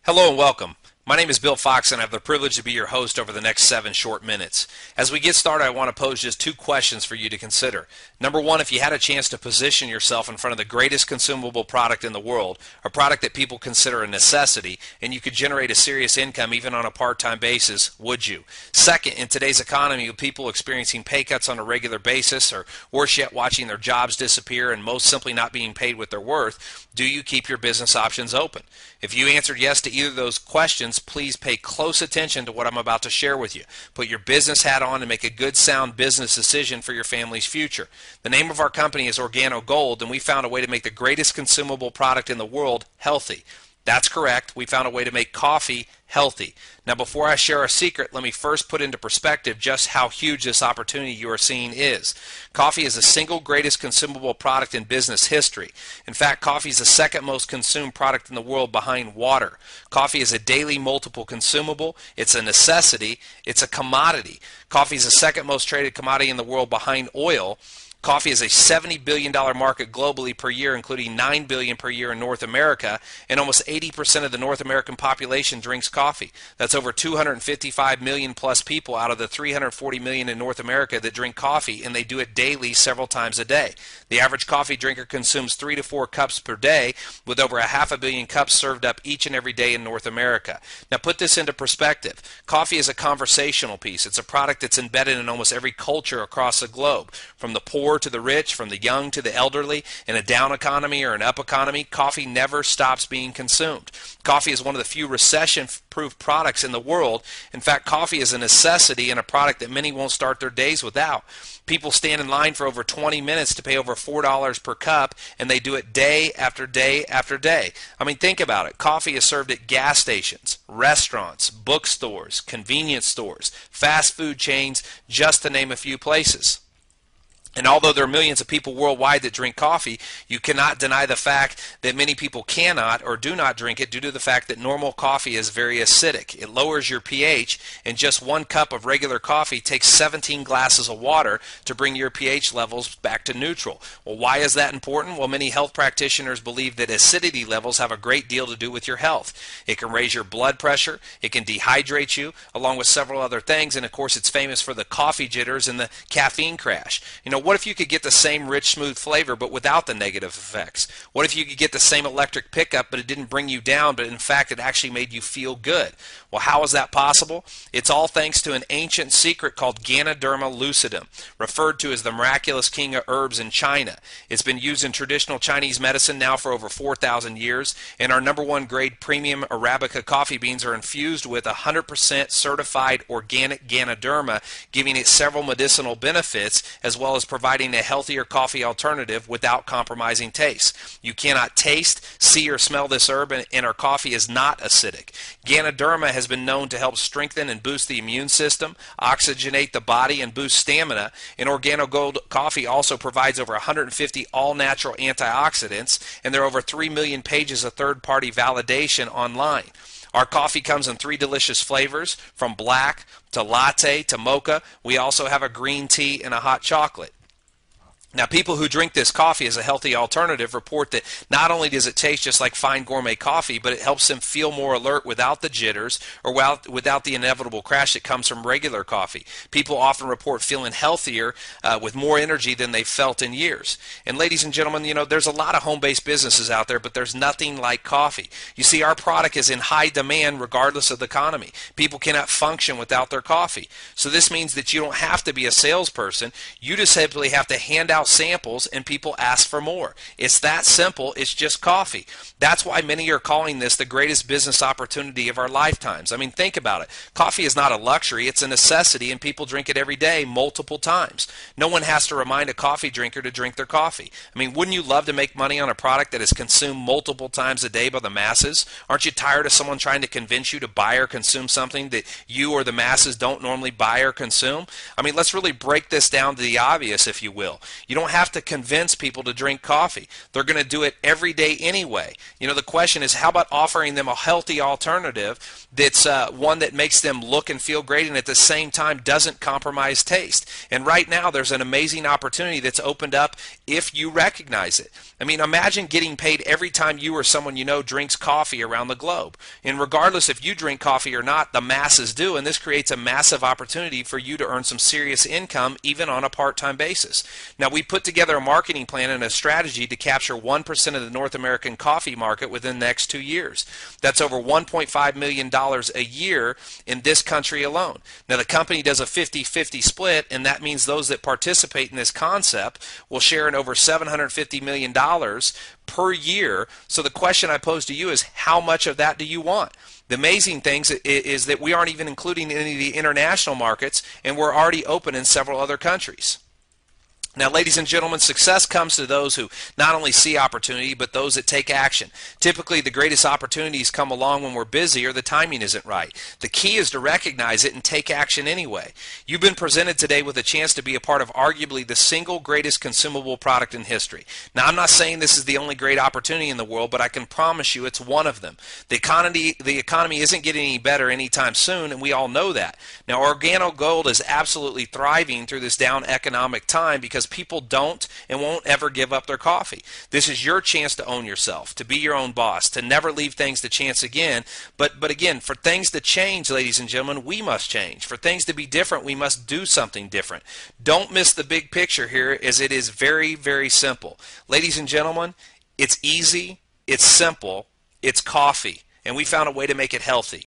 Hello and welcome. My name is Bill Fox and I have the privilege to be your host over the next 7 short minutes. As we get started, I want to pose just 2 questions for you to consider. Number 1, if you had a chance to position yourself in front of the greatest consumable product in the world, a product that people consider a necessity, and you could generate a serious income even on a part-time basis, would you? Second, in today's economy with people experiencing pay cuts on a regular basis, or worse yet, watching their jobs disappear and most simply not being paid what they're worth, do you keep your business options open? If you answered yes to either of those questions, please pay close attention to what I'm about to share with you. Put your business hat on and make a good, sound business decision for your family's future. The name of our company is Organo Gold, and we found a way to make the greatest consumable product in the world healthy. That's correct. We found a way to make coffee healthy. Now, before I share our secret, let me first put into perspective just how huge this opportunity you are seeing is. Coffee is the single greatest consumable product in business history. In fact, coffee is the second most consumed product in the world behind water. Coffee is a daily multiple consumable. It's a necessity. It's a commodity. Coffee is the second most traded commodity in the world behind oil. Coffee is a $70 billion market globally per year, including $9 billion per year in North America, and almost 80% of the North American population drinks coffee. That's over 255 million plus people out of the 340 million in North America that drink coffee, and they do it daily several times a day. The average coffee drinker consumes 3 to 4 cups per day, with over a half a billion cups served up each and every day in North America. Now put this into perspective. Coffee is a conversational piece. It's a product that's embedded in almost every culture across the globe, from the poor to the rich, from the young to the elderly. In a down economy or an up economy, coffee never stops being consumed. Coffee is one of the few recession-proof products in the world. In fact, coffee is a necessity and a product that many won't start their days without. People stand in line for over 20 minutes to pay over $4 per cup, and they do it day after day after day. I mean, think about it. Coffee is served at gas stations, restaurants, bookstores, convenience stores, fast food chains, just to name a few places. And although there are millions of people worldwide that drink coffee, you cannot deny the fact that many people cannot or do not drink it due to the fact that normal coffee is very acidic. It lowers your pH, and just 1 cup of regular coffee takes 17 glasses of water to bring your pH levels back to neutral. Well, why is that important? Well, many health practitioners believe that acidity levels have a great deal to do with your health. It can raise your blood pressure, it can dehydrate you, along with several other things, and of course it's famous for the coffee jitters and the caffeine crash. What if you could get the same rich, smooth flavor but without the negative effects? What if you could get the same electric pickup but it didn't bring you down, but in fact it actually made you feel good? Well, how is that possible? It's all thanks to an ancient secret called Ganoderma lucidum, referred to as the miraculous king of herbs in China. It's been used in traditional Chinese medicine now for over 4,000 years, and our #1 grade premium Arabica coffee beans are infused with 100% certified organic Ganoderma, giving it several medicinal benefits as well as providing a healthier coffee alternative without compromising taste. You cannot taste, see, or smell this herb, and our coffee is not acidic. Ganoderma has been known to help strengthen and boost the immune system, oxygenate the body, and boost stamina. And Organo Gold coffee also provides over 150 all-natural antioxidants, and there are over 3 million pages of third-party validation online. Our coffee comes in 3 delicious flavors, from black to latte to mocha. We also have a green tea and a hot chocolate. Now, people who drink this coffee as a healthy alternative report that not only does it taste just like fine gourmet coffee, but it helps them feel more alert without the jitters or without the inevitable crash that comes from regular coffee. People often report feeling healthier with more energy than they've felt in years. And ladies and gentlemen, there's a lot of home-based businesses out there, but there's nothing like coffee. You see, our product is in high demand regardless of the economy. People cannot function without their coffee. So this means that you don't have to be a salesperson. You just simply have to hand out samples and people ask for more. It's that simple. It's just coffee. That's why many are calling this the greatest business opportunity of our lifetimes. I mean, think about it. Coffee is not a luxury. It's a necessity, and people drink it every day multiple times. No one has to remind a coffee drinker to drink their coffee. I mean, wouldn't you love to make money on a product that is consumed multiple times a day by the masses? Aren't you tired of someone trying to convince you to buy or consume something that you or the masses don't normally buy or consume? I mean, let's really break this down to the obvious, if you will. You don't have to convince people to drink coffee. They're going to do it every day anyway. You know, the question is, how about offering them a healthy alternative that's one that makes them look and feel great and at the same time doesn't compromise taste? And right now there's an amazing opportunity that's opened up if you recognize it. I mean, imagine getting paid every time you or someone you know drinks coffee around the globe. And regardless if you drink coffee or not, the masses do, and this creates a massive opportunity for you to earn some serious income even on a part-time basis. Now, we put together a marketing plan and a strategy to capture 1% of the North American coffee market within the next 2 years. That's over $1.5 million a year in this country alone. Now, the company does a 50-50 split, and that means those that participate in this concept will share in over $750 million per year. So the question I pose to you is, how much of that do you want? The amazing thing is that we aren't even including any of the international markets, and we're already open in several other countries. Now, ladies and gentlemen, success comes to those who not only see opportunity, but those that take action. Typically, the greatest opportunities come along when we're busy or the timing isn't right. The key is to recognize it and take action anyway. You've been presented today with a chance to be a part of arguably the single greatest consumable product in history. Now, I'm not saying this is the only great opportunity in the world, but I can promise you it's one of them. The economy isn't getting any better anytime soon, and we all know that. Now, Organo Gold is absolutely thriving through this down economic time because people don't and won't ever give up their coffee. This is your chance to own yourself, to be your own boss, to never leave things to chance again. But again, for things to change, ladies and gentlemen, we must change. For things to be different, we must do something different. Don't miss the big picture here, as it is very, very simple. Ladies and gentlemen, it's easy, it's simple, it's coffee, and we found a way to make it healthy.